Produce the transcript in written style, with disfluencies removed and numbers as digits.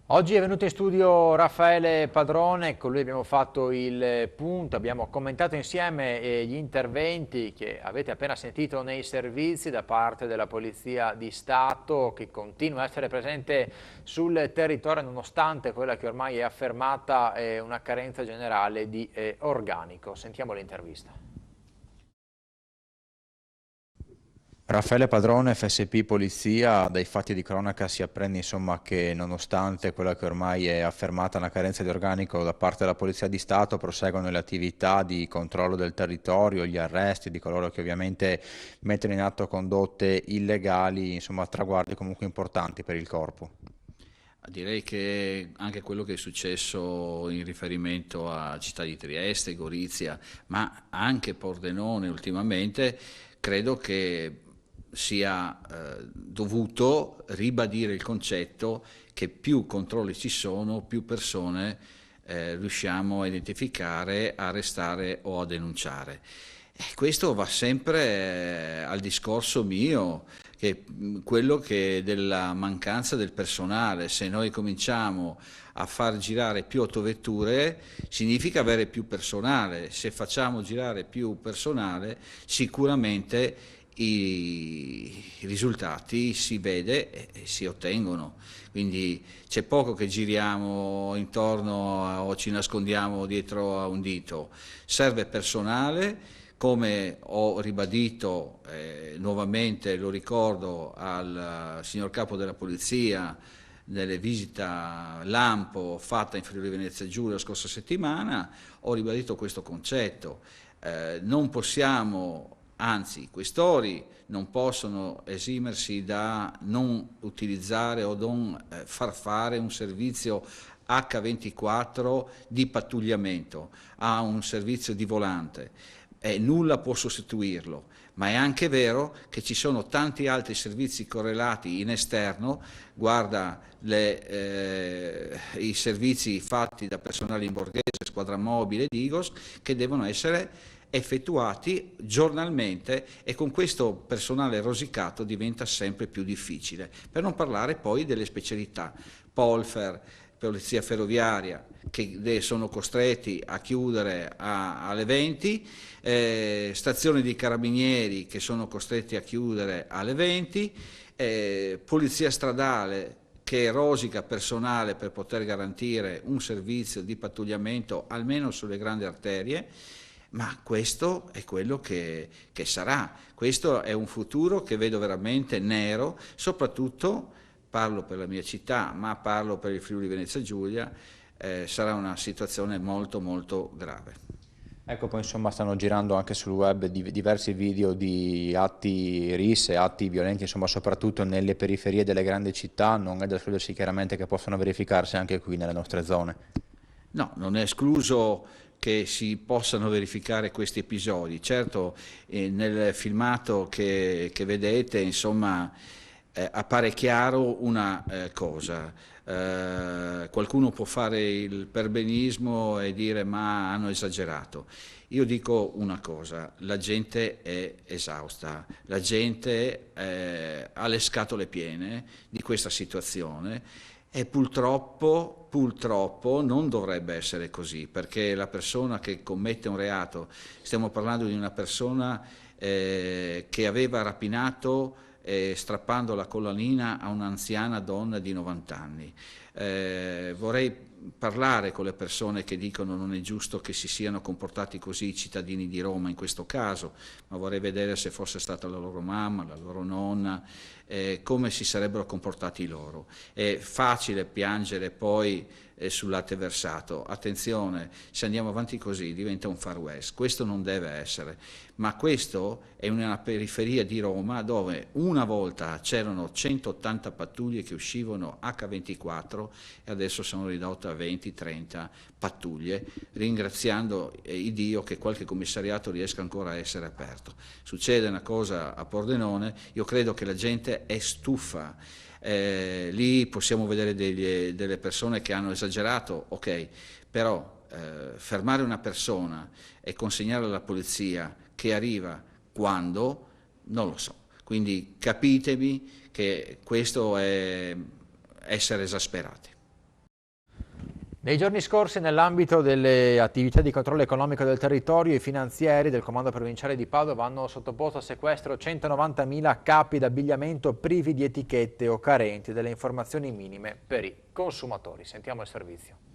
Oggi è venuto in studio Raffaele Padrone, con lui abbiamo fatto il punto, abbiamo commentato insieme gli interventi che avete appena sentito nei servizi da parte della Polizia di Stato che continua a essere presente sul territorio nonostante quella che ormai è affermata una carenza generale di organico. Sentiamo l'intervista. Raffaele Padrone, FSP Polizia, dai fatti di cronaca si apprende insomma che nonostante quella che ormai è affermata una carenza di organico da parte della Polizia di Stato, proseguono le attività di controllo del territorio, gli arresti di coloro che ovviamente mettono in atto condotte illegali, insomma traguardi comunque importanti per il corpo. Direi che anche quello che è successo in riferimento a città di Trieste, Gorizia, ma anche Pordenone ultimamente, credo che sia dovuto ribadire il concetto che più controlli ci sono, più persone riusciamo a identificare, a arrestare o a denunciare. E questo va sempre al discorso mio, che quello che della mancanza del personale. Se noi cominciamo a far girare più autovetture significa avere più personale. Se facciamo girare più personale sicuramente i risultati si vede e si ottengono. Quindi c'è poco che giriamo intorno o ci nascondiamo dietro a un dito. Serve personale, come ho ribadito nuovamente, lo ricordo al signor Capo della Polizia nelle visita lampo fatta in Friuli Venezia Giulia la scorsa settimana, ho ribadito questo concetto. Non possiamo, anzi, i questori non possono esimersi da non utilizzare o non far fare un servizio H24 di pattugliamento, a un servizio di volante. Nulla può sostituirlo, ma è anche vero che ci sono tanti altri servizi correlati in esterno, guarda i servizi fatti da personale in borghese, squadra mobile, Digos, che devono essere effettuati giornalmente e con questo personale rosicato diventa sempre più difficile, per non parlare poi delle specialità, Polfer, Polizia Ferroviaria, che sono costretti a chiudere alle 20, stazioni di carabinieri che sono costretti a chiudere alle 20, polizia stradale che rosica personale per poter garantire un servizio di pattugliamento almeno sulle grandi arterie, ma questo è quello che sarà. Questo è un futuro che vedo veramente nero, soprattutto, parlo per la mia città, ma parlo per il Friuli Venezia Giulia, sarà una situazione molto molto grave. Ecco, poi insomma stanno girando anche sul web diversi video di atti RIS e atti violenti, insomma soprattutto nelle periferie delle grandi città, non è da escludersi chiaramente che possano verificarsi anche qui nelle nostre zone. No, non è escluso che si possano verificare questi episodi. Certo, nel filmato che vedete, insomma, appare chiaro una cosa. Qualcuno può fare il perbenismo e dire ma hanno esagerato. Io dico una cosa, la gente è esausta, la gente ha le scatole piene di questa situazione e purtroppo non dovrebbe essere così, perché la persona che commette un reato, stiamo parlando di una persona che aveva rapinato strappando la collanina a un'anziana donna di 90 anni. Vorrei parlare con le persone che dicono non è giusto che si siano comportati così i cittadini di Roma in questo caso, ma vorrei vedere se fosse stata la loro mamma, la loro nonna, come si sarebbero comportati loro. È facile piangere poi sul latte versato. Attenzione, se andiamo avanti così diventa un Far West. Questo non deve essere. Ma questo è una periferia di Roma dove una volta c'erano 180 pattuglie che uscivano H24 e adesso sono ridotte a 20-30 pattuglie, ringraziando il Dio che qualche commissariato riesca ancora a essere aperto. Succede una cosa a Pordenone, io credo che la gente è stufa. Lì possiamo vedere delle persone che hanno esagerato, ok, però fermare una persona e consegnarla alla polizia che arriva quando, non lo so. Quindi capitemi che questo è essere esasperati. Nei giorni scorsi, nell'ambito delle attività di controllo economico del territorio, i finanzieri del Comando Provinciale di Padova hanno sottoposto a sequestro 190.000 capi d'abbigliamento privi di etichette o carenti delle informazioni minime per i consumatori. Sentiamo il servizio.